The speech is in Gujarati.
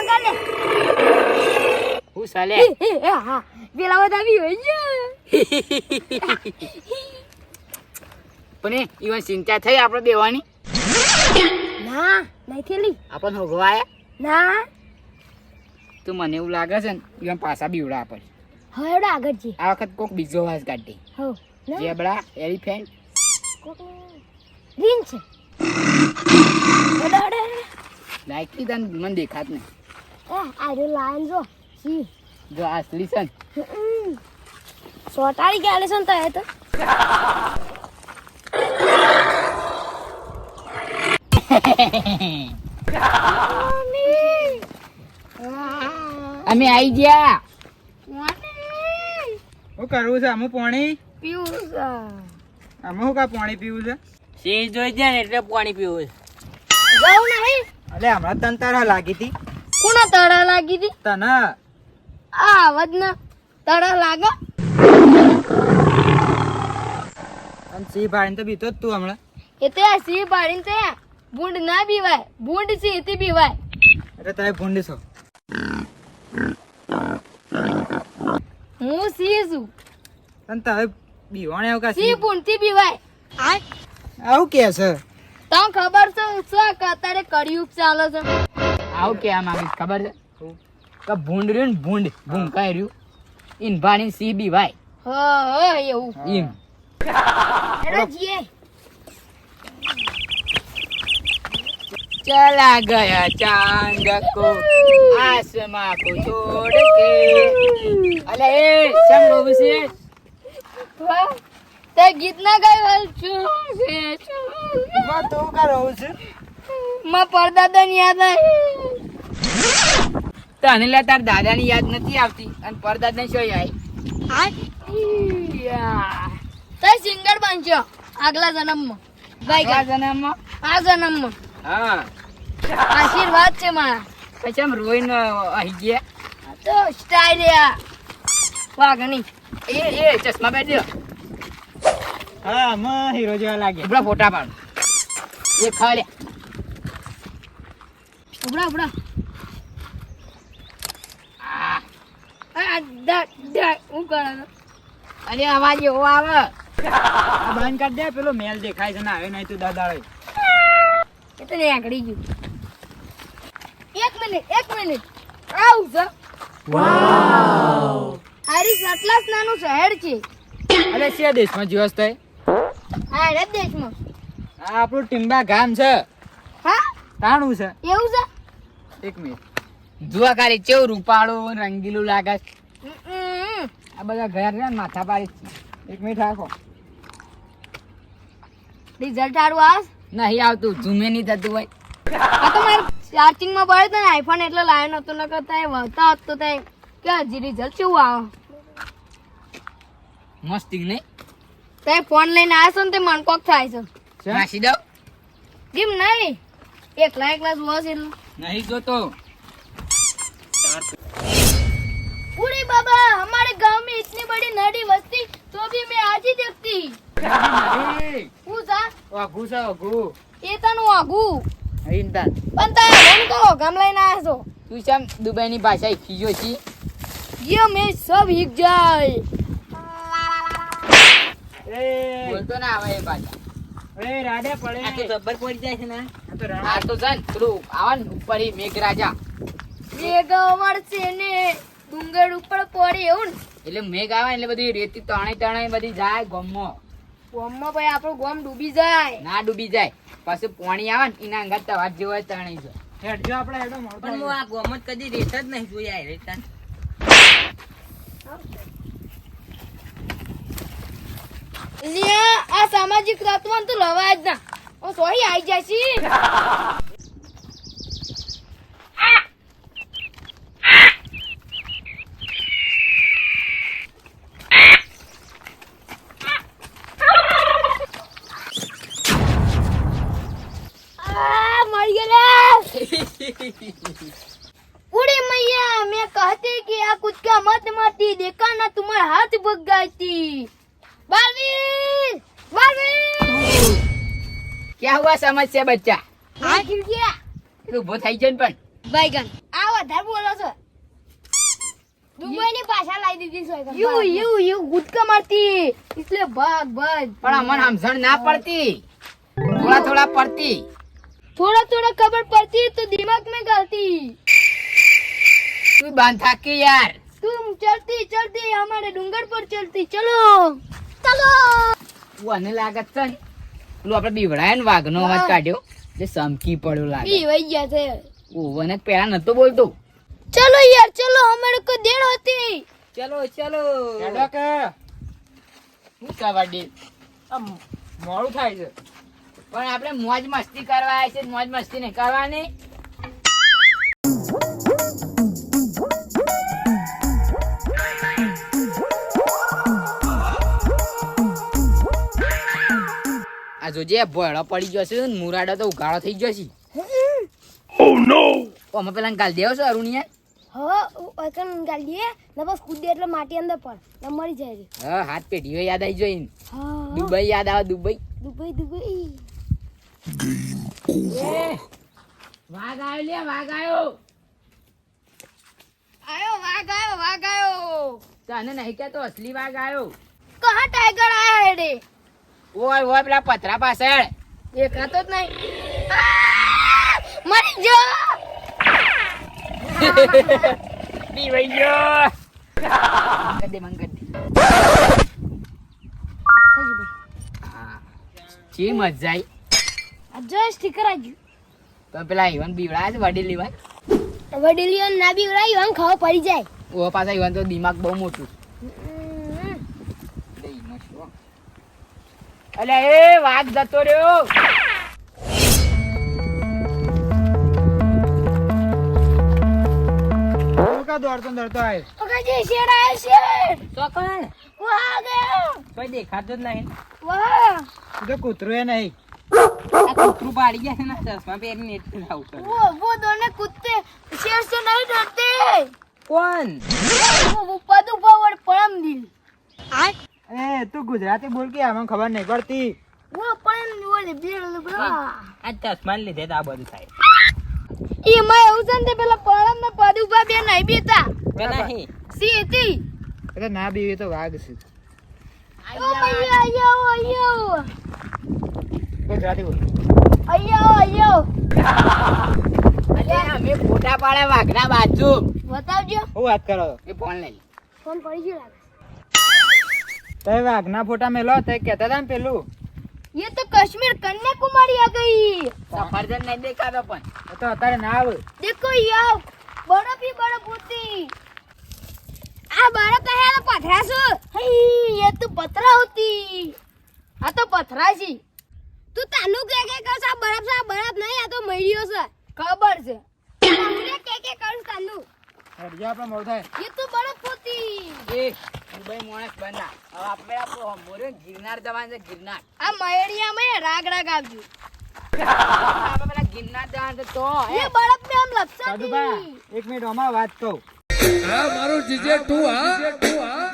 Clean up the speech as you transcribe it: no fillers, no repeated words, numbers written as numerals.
કાઢ લે. હું સાલે હા પેલા બધા આવી હોય પણ ઈવન ચિંતા થઈ આપણે બેવાની ના નહીં થેલી આપણને હોગવાયા ના તો મને એવું લાગે છે ને ઈવન પાછા બીવડા આપણે હવે એવડા આગળ જી આ વખત કોક બીજો વાસ કાઢી હો જેબડા એલિફન્ટ રીન છે અડે લાઈકી તને મને દેખાત નહીં આ જો લાયન જો સી જો આ અસલી છે ને સોટાડી કે આલે છે તો એ તો અમે આવી ગયા શું કરવું છે અમુક પાણી પીવું છે અમુક કા પાણી પીવું છે સિંહ જોઈ જાય ને એટલે પાણી પીવું છે જાઉં નહીં અલે હમણાં તને તારા લાગી હતી કોના તળા લાગી હતી તને આ અવાજ ના તળા લાગે અને સિંહ ભાઈને તો બીતો જ તું હમણાં એ તે આ સિંહ પાડીને તે બૂંદ ના બીવાય બૂંદ સિંહ થી બીવાય એટલે તારે ભૂંડી છો હું સિંહ છું અને તારે બીવાણે આવું કા સિંહ બૂંદ થી બીવાય આવું કે છે તને ખબર છે શું કે અત્યારે કળિયુગ ચાલે છે આવું કે આમ આવી ખબર છે કે ભૂંડ રહ્યું ને ભૂંડ કાંઈ રહ્યું ઈન ભાણી સિંહ બી ભાઈ હા એવું એમ હેડો જીએ चला गया चांद को आसमां को छोड़ के अले ए सम रोबी से વાહ, તે ગીત ના ગાયું છું માં તું કા રહું છે માં પરદાદા ની યાદ તને લે તાર દાદા ની યાદ નથી આવતી અને પરદાદા ને શું આવી તે સિંગર બનજો આગલા જન્મમાં ભાઈ આ જન્મમાં આ જન્મમાં હા આશીર્વાદ છે મારા પછી આમ રોઈને આવી ગયા આ તો સ્ટાઈલ વાઘની એ ચશ્મા પહેરી દો હા અમે હીરો જેવા લાગે આપણા ફોટા પાડ એ ખાલે ઉભરા ઉભરા આ આ દા હું કરે અરે અવાજ એવો આવે આ બંધ કરી દે પેલો મેલ દેખાય છે ને આવે નહીં તું દાદાળે એ તો નીકળી ગયું એક મિનિટ આવું છે વાવ હારી સટલાસ નાનું શહેર છે અરે શિયા દેશમાં જીવસ થાય આ રે દેશમાં આ આપણું ટીમ્બા ગામ છે હા તાણું છે એવું છે એક મિનિટ જુआ કારી ચેવું રૂપાળું રંગીલું લાગે છે. હમ. આ બધા ઘર છે ને માથા પાડી છે. એક મિનિટ રાખો રિઝલ્ટ સારું આવ નહીં આવતું ઝૂમે નહીં થતું હોય આ તો મારે ચાર્જિંગ માં પડે તો આઈફોન એટલે લાયો નતો ન કરતા એ વળતા હતો તો કે હજી રિઝલ્ટ કેવું આવે મસ્તી નહીં તે ફોન લઈને આવ્યો છો ને તે મન કોક થાય છે નાસી દઉં કેમ નહીં એકલા જોવા છે એટલું નહીં જોતો पूरी बाबा हमारे गांव में इतनी बड़ी नदी बसती तो भी मैं आज ही देखती હું જા વાઘું છે વાઘું એ તનું આગુ હિંદા પણ તારે ફોન કરો ગામ લઈને આવ્યા છો તું કેમ દુબઈની ભાષા શીખી ગયો છી ये मैं सब हिक जाए એ બોલતો ના આવે એ ભાષા એ રાડે પડે આ તો ખબર પડી જાય છે ને આ તો રા- આ તો જાન પેલું આવા ને ઉપર ઈ મેઘરાજા મેઘ વરસે ને ડુંગર ઉપર પડે એવું ને એટલે મેઘ આવે ને એટલે બધી રેતી તણે બધી જાય ગોમમાં ગોમમાં ભાઈ આપણું ગોમ ડૂબી જાય ના ડૂબી જાય પાછું પાણી આવે ને એના અંગાત તવાજ જેવો હોય તણાઈ જાય હેડજો આપણે હેડો મળતો પણ હું આ ગોમત કદી રેત જ નહીં જોયા રેતા આ સામાજિક તત્વ તો લવાય જ ના ઓ સોરી આવી જાય છે मर गया उड़े मैया मैं कहती कि आ कुछ का मत मारती देखा ना तुम्हारा हाथ भग गई थी बालवीर बालवीर क्या हुआ समझ से बच्चा हाथ गिर गया તું ઉભો થઈ જાય ને પણ बैगन आवा વધારે બોલો છો દુબઈની ભાષા લાવી દીધી છે યુ ગુટકા મારતી એટલે ભાગ પણ અમને સમજણ ના પડતી, થોડા થોડા પડતી. થોડા થોડા ખબર પડતી તો दिमाग में गलती તું બાંધ થાકી યાર. तुम चलती चलती हमारे डूंगर पर चलती चलो चलो મને લાગત છે ને પેલું આપણે બીવડાય ને વાઘનો અવાજ કાઢ્યો એટલે સમકી પડ્યો લાગે. बी वही ગયા છે ઓવને પેલા નતો બોલતો. चलो यार चलो हमारे को देर होती ચલો ચલો હેડો કે શું કવાડી આમ મોડું થાય છે. પણ આપણે મોજ મસ્તી કરવા આવ્યા છે, મોજ મસ્તી નહીં કરવાની. આ જોજે ભોળો પડી ગયો છે ને મુરાડો તો ઉઘાડો થઈ ગયો છે. અમે પેલા ગાલ દેવો છો અરુણિયા. હા અકન ગાલીએ ને બસ કૂદે એટલે માટી અંદર પણ ને મરી જાય રે હા હાથ પેઢીઓ યાદ આવી જોઈને. હા દુબઈ યાદ આવે દુબઈ. દુબઈ દુબઈ વાઘ આવ્યો લે વાઘ આવ્યો. વાઘ આયો તને નહીં કે તો અસલી વાઘ આવ્યો. કહા ટાઈગર આયા હે રે ઓય ઓય પેલા પથરા પાછળ. દેખાતો જ નહીં મરી જો દીવાઈ ગયો. કદે મંગ કદે. હા ચી મજા આવી. આ જો સ્ટીકર આજુ તો પેલા ઈવન બીવડા છે વડીલ ઈવન. વડીલીઓ ના બી ઉરાઈ હમ ખાવા પડી જાય ઓ પાછા ઈવન તો દિમાગ બહુ મોટું. અલે એ વાઘ જતો રહ્યો. તું કા દોડતો દોડતો આવ્યો? ઓકાજી શેર આયો શેર તો કોણ વાહ ગયો કોઈ દેખાતો જ નહીં. વાહ તું તો કૂતરું એ નહીં. આ કૂતરું પાડી ગયા છે ને ચશ્મા પહેરીને એટલે આવું કરે. वो दोनों कुत्ते शेर से नहीं डरते કોણ वो पदू पावर परम दिल એ તું ગુજરાતી બોલ કે આમાં ખબર નહીં પડતી. वो परम वो ले बीड़ बड़ा આ ચશ્મા લીધે તો આ બધું થાય. ये मैं उसन दे पहला परम में पदू पा बे नहीं बीता નહીં सी थी એટલે ના બીવી તો વાઘ છે. ओ भैया आयो ગુજરાતી બોલ. आयो અલે અમે ફોટા પાડે વાઘના બાજુ. बताओ હું વાત કરો છો? એ ફોન લઈ લે. फोन पड़ी जी लागे તે વાઘના ફોટા મેલો તે કહેતા હતા ને પેલું ये तो कश्मीर कन्याकुमारी आ गई સફરજન નહીં દેખાતો પણ એ તો અત્યારે ના આવે. देखो यार बर्फ ही बर्फ होती आ बर्फ तो है ना पथरा सो हई ये तो पथरा होती आ तो पथरा सी तू तानु के कर सा बर्फ नहीं आ तो मरियो से खबर से हमने के कर तानु હરજા આપણે મોડું થાય. ये तो बर्फ होती એ દુબઈ માણસ બના. હવે આપણે આપણો મોરે ગિરનાર જવાનું છે ગિરનાર. आ मयरिया में राग राग आवजू આપણે પેલા ગિરનાર જવાનું છે તો ये बर्फ में हम लपसा સાધુભા એક મિનિટ આમાં વાત કહું. હા મારું જીજે તું હા